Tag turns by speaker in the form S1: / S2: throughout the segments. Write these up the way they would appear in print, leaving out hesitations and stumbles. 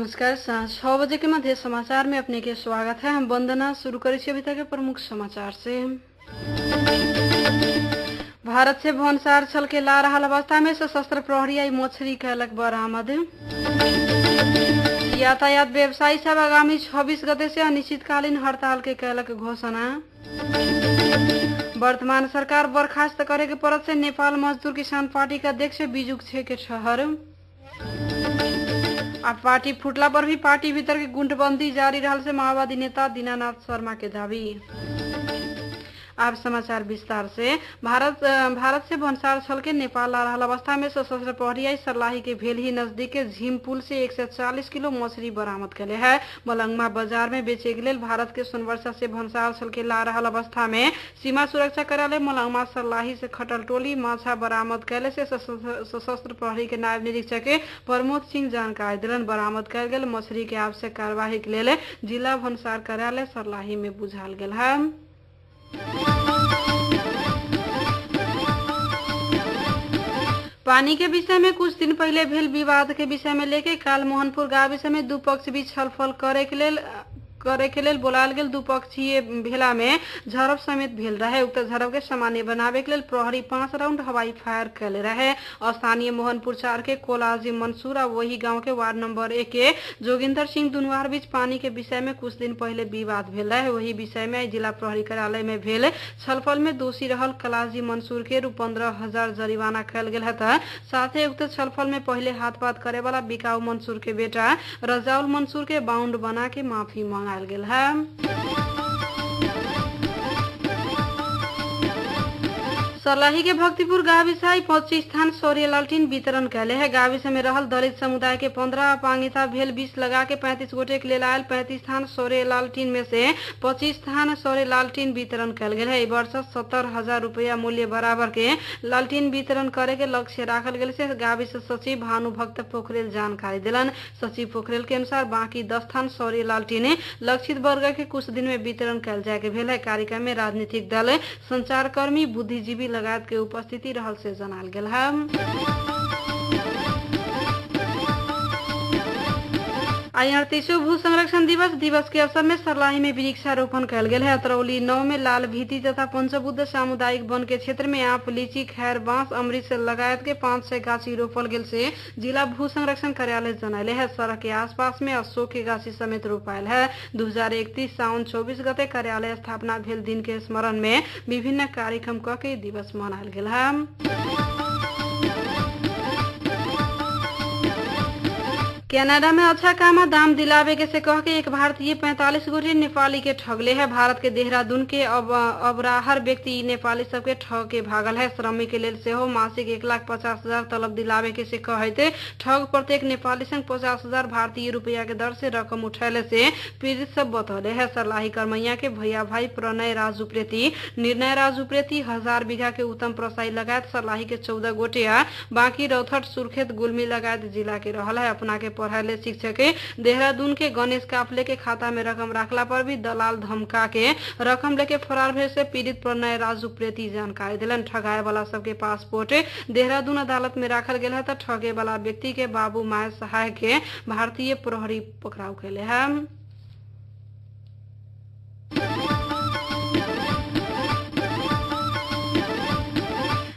S1: नमस्कार। सांझ 6 बजे के मध्य समाचार में अपने के स्वागत है। हम वंदना शुरू करें अभी तक के प्रमुख समाचार से। भारत से भंसार छल के ला रहा अवस्था में सशस्त्र प्रहरी आई मछली कैलक बरामद। यातायात व्यवसायी सब आगामी 26 गते से अनिश्चितकालीन हड़ताल के कैलक घोषणा। वर्तमान सरकार बर्खास्त करे के परत से नेपाल मजदूर किसान पार्टी के अध्यक्ष बिजुक छे के ठहर। अब पार्टी फुटला पर भी पार्टी भीतर की गुटबंदी जारी रहल से माओवादी नेता दीनानाथ शर्मा के दावी। अब समाचार विस्तार से। भारत से भंसार छल के नेपाल आ रहा अवस्था में सशस्त्र प्रहरी आई सर्लाही के भेलही नजदीक के झीम पुल से 140 किलो मछली बरामद करे है। मलंगमा बाजार में बेचे के लिए भारत के सोनवर्षा से भंसार छल के ला रहा अवस्था में सीमा सुरक्षा कार्यालय मलंगमा सर्लाही से खटल टोली माछा बरामद कैले से सशस्त्र प्रहरी के नायब निरीक्षक प्रमोद सिंह जानकारी दिलन। बरामद कैल गेल मछली के आवश्यक कार्यवाही के लिए जिला भंसार कार्यालय सर्लाही में बुझाल गेल है। पानी के विषय में कुछ दिन पहले भेल विवाद के विषय में लेके काल मोहनपुर गांव विषय में दू पक्ष बीच छलफल करे के लेल बोलाल गेल। द्विपक्षीय भेला में झड़प समेत भेल रहे। उक्त झड़प के सामान्य बनावे के लेल प्रहरी 5 राउंड हवाई फायर कैले रहे। स्थानीय मोहनपुर 4 के कोलाजी मंसूर और वही गांव के वार्ड नंबर 1 के जोगिंदर सिंह दुनवार बीच पानी के विषय में कुछ दिन पहले विवाद भेल रहे। वही विषय में जिला प्रहरी कार्यालय में भेल छलफल में दोषी रहल कलाजी मंसूर के रु 15,000 जरिमाना कैल गेल है। साथ ही उक्त छलफल में पहले हाथ पात करे वाला बिकाऊ मंसूर के बेटा रजाउल मंसूर के बाउंड बना के माफी मांगा गेल है। सर्लाही के भक्तिपुर गांव विषय 25 स्थान सौर्य लालटीन वितरण कैले है। गांव विषय में रहल दलित समुदाय के 15 अपांगिता भेल 20 लगा के 35 गोटे के लेल आयल 35 स्थान सौर्य लालटीन में से 25 स्थान सौर्य लालटीन वितरण कैल गेल है। वर्ष 70,000 रुपया मूल्य बराबर के लालटीन वितरण करे के लक्ष्य राखल गेल से गांव विषय सचिव भानुभक्त पोखरेल जानकारी दिलन। सचिव पोखरेल के अनुसार बाकी 10 स्थान सौर्य लालटीन लक्षित वर्ग के कुछ दिन में वितरण कैल जाए के भेल है। कार्यक्रम में राजनीतिक दल, संचारकर्मी, बुद्धिजीवी लगायत के उपस्थिति रहल से जनाल गेल है। आई 38वां भू संरक्षण दिवस के अवसर में सर्लाही में वृक्षारोपण कैल गेल है। अतरौली 9 में लाल भीति तथा पंचबुद्ध सामुदायिक वन के क्षेत्र में आम, लीची, खैर, बांस, अमृत लगायत के 500 गाछी रोपल गेल से जिला भू संरक्षण कार्यालय जनैले है। सड़क के आसपास में अशोक के गाछी समेत रोपायल है। 2031 साउन 24 गते कार्यालय स्थापना भेल दिन के स्मरण में विभिन्न कार्यक्रम क के दिवस मनायल गेल है। कनाडा में अच्छा कामा दाम दिलावे के से कह के एक भारतीय 45 गोटे नेपाली के ठगले है। भारत के देहरादून के अबराहर व्यक्ति नेपाली सबके ठग के भागल है। श्रमिक के लेल सेहो मासिक 1,50,000 तलब दिलावे के से कहते ठग प्रत्येक नेपाली संग 50,000 भारतीय रुपया के दर से रकम उठैले से पीड़ित सब बतौले है। सर्लाही करमैया के भैया भाई प्रणय राजुप्रेती, निर्णय राजुप्रेती, 1000 बीघा के उत्तम प्रसाई लगायत सर्लाही के 14 गोटे बाकी रौथट, सुर्खेत, गुल्मी लगायत जिला के रहल है। अपना के पढ़ाले शिक्षक देहरादून के गणेश काफले के खाता में रकम रखला पर भी दलाल धमका के रकम लेके फरार भेल से पीड़ित प्रणय राजू प्रेती जानकारी दिलन। ठगाए वाला सबके पासपोर्ट देहरादून अदालत में रखल गेल है तो ठगे वाला व्यक्ति के बाबू माय सहाय के भारतीय प्रहरी पकड़ाव कैले है।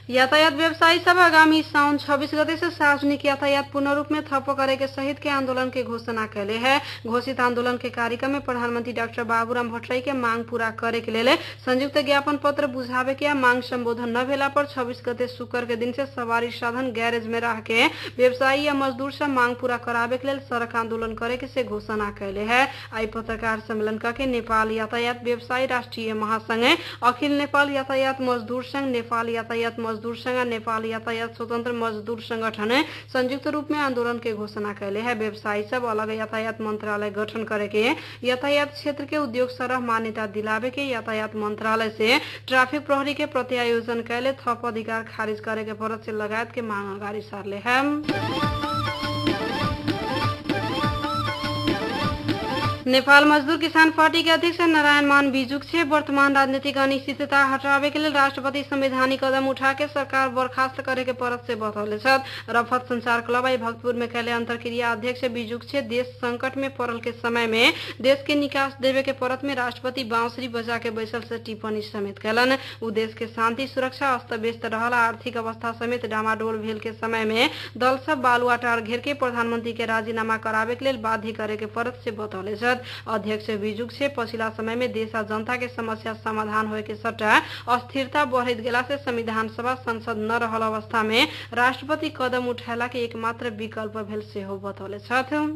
S1: यातायात व्यवसायी सब आगामी साउन 26 गते से सार्वजनिक यातायात पूर्ण रूप में ठप्प करे के सहित के आंदोलन के घोषणा कैले है। घोषित आंदोलन के कार्यक्रम में प्रधानमंत्री डॉक्टर बाबूराम भट्टराई के मांग पूरा करे के लिए संयुक्त ज्ञापन पत्र बुझावे के मांग संबोधन न भेला पर 26 गते शुक्र के दिन से सवारी साधन गैरेज में रह के व्यवसायी या मजदूर से मांग पूरा करावे के लिए सड़क आंदोलन करे के से घोषणा कैले है। आई पत्रकार सम्मेलन करके नेपाल यातायात व्यवसायी राष्ट्रीय महासंघ, अखिल नेपाल यातायात मजदूर संघ, नेपाल यातायात मजदूर संघ, नेपाल यातायात स्वतंत्र मजदूर संगठन संयुक्त रूप में आंदोलन के घोषणा कैले है। व्यवसायी सब अलग यातायात मंत्रालय गठन करे के, यातायात क्षेत्र के उद्योग सरह मान्यता दिलावे के, यातायात मंत्रालय से ट्रैफिक प्रहरी के प्रत्यायोजन कैले थप अधिकार खारिज करे के परत से लगायत के मांग अगाडि सारले है। नेपाल मजदूर किसान पार्टी के अध्यक्ष नारायण मान बिजुक से वर्तमान राजनीतिक अनिश्चितता हटावे के लिए राष्ट्रपति संवैधानिक कदम उठा के सरकार बर्खास्त करे के परत से बतौले रफत संचार क्लब आई भक्तपुर में कैले अंतरक्रिया अध्यक्ष बिजुक से देश संकट में पड़ल के समय में देश के निकास देवे के परत में राष्ट्रपति बांसुरी बजा के बैसल से टिप्पणी समेत कैलन। उ देश के शांति सुरक्षा अस्त व्यस्त रहल आर्थिक अवस्था समेत डामाडोल भेल के समय में दल सब बालुआटार घेर के प्रधानमंत्री के राजीनामा करावे के लिए बाध्य करे के परत से बतौले अध्यक्ष बिजुक से पछिला समय में देश आ जनता के समस्या समाधान होए के सट्टा अस्थिरता बढ़त गेला से संविधान सभा संसद न रहल अवस्था में राष्ट्रपति कदम उठाला के एकमात्र विकल्प भेल सेहो बतौले छथि।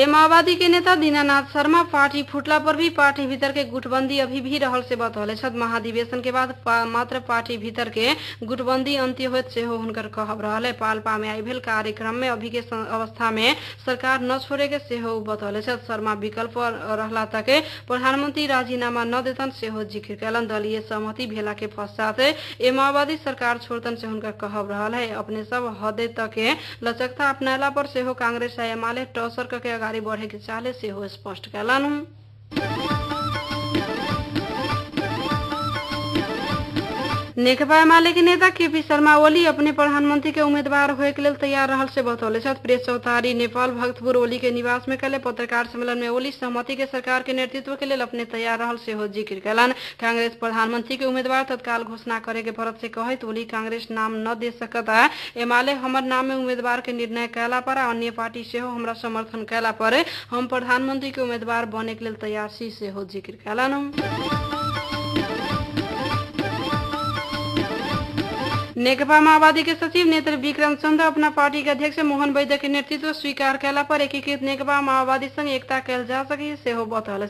S1: माओवादी के नेता दीनानाथ शर्मा पार्टी फुटला पर भी पार्टी भीतर के गुटबंदी अभी भी रहल से बतौले महाधिवेशन के बाद मात्र पार्टी भीतर के गुटबंदी अंत्य होत से हुनकर कहब रहल है। पाल्पा में आई भेल कार्यक्रम में अभी के अवस्था में सरकार न छोड़े के सेहो बतौले शर्मा विकल्प रहला तक प्रधानमंत्री राजीनामा न देतन सेहो जिक्र कैलन। दलीय सहमति भेला के पश्चात माओवादी सरकार छोड़तन से हुनकर कहब रहल है। अपने सब हदे तक लचकता अपनाला पर सेहो कांग्रेस आ एमाले टॉसर के आगाड़ी बढ़े के चाले से हो स्पष्ट कैलन। नेकपा एमाले के नेता केपी शर्मा ओली अपने प्रधानमंत्री के उम्मीदवार होए के लिए तैयार रहल से बतौले प्रेस चौतारी नेपाल भक्तपुर ओली के निवास में कल पत्रकार सम्मेलन में ओली सहमति के सरकार के नेतृत्व के लिए अपने तैयार रहल से हो जिक्र कैलन। कांग्रेस प्रधानमंत्री के उम्मीदवार तत्काल घोषणा करे के परत से कहे तो ओली कांग्रेस नाम न दे सकता एमाले हमर नाम में उम्मीदवार के निर्णय कैला पर अन्य पार्टी से हमरा समर्थन कैला पर हम प्रधानमंत्री के उम्मीदवार बने के लिए तैयार सी से हो जिक्र कैलन। नेकपा माओवादी के सचिव नेत्र विक्रम चंद्र अपना पार्टी के अध्यक्ष मोहन वैद्य के नेतृत्व स्वीकार कैला पर एकीकृत नेकपा माओवादी संग एकता कैल जा सके सेहो बतौले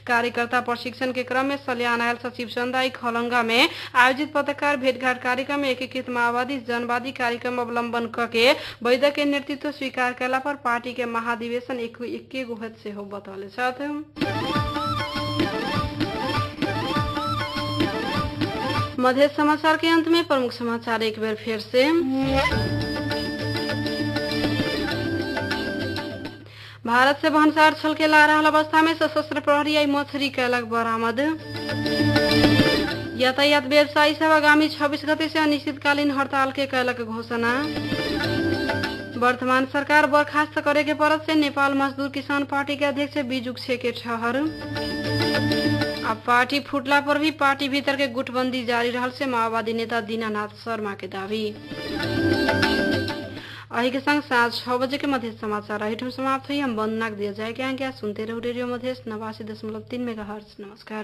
S1: कार्यकर्ता प्रशिक्षण के क्रम में सल्यान आयल सचिव चंदाई खलंगा में आयोजित पत्रकार भेंटघाट कार्यक्रम में एकीकृत माओवादी जनवादी कार्यक्रम अवलंबन करके वैद्य के नेतृत्व स्वीकार कैला पर पार्टी के महाधिवेशन इक्के गुहत सेहो बतौले मध्य समाचार के अंत में प्रमुख समाचार एक बार फिर से। भारत से भंसार छल के ला रहा अवस्था में सशस्त्र प्रहरी आई मछली कैलक बरामद। यातायात व्यवसायी सब आगामी 26 गते से अनिश्चितकालीन हड़ताल के कैलक घोषणा। वर्तमान सरकार बर्खास्त करे के परत से नेपाल मजदूर किसान पार्टी के अध्यक्ष बिजुक छे के ठहर। अब पार्टी फुटला पर भी पार्टी भीतर के गुटबंदी जारी रहल से माओवादी नेता दीनानाथ शर्मा के दावी। अही के संग साँझ 6 बजे के मध्य समाचार अहिठम समाप्त हुई। हम वंदना दिया जाए क्या सुनते रहो रेडियो मधेश 89.3 मेगाहर्ट्ज। नमस्कार।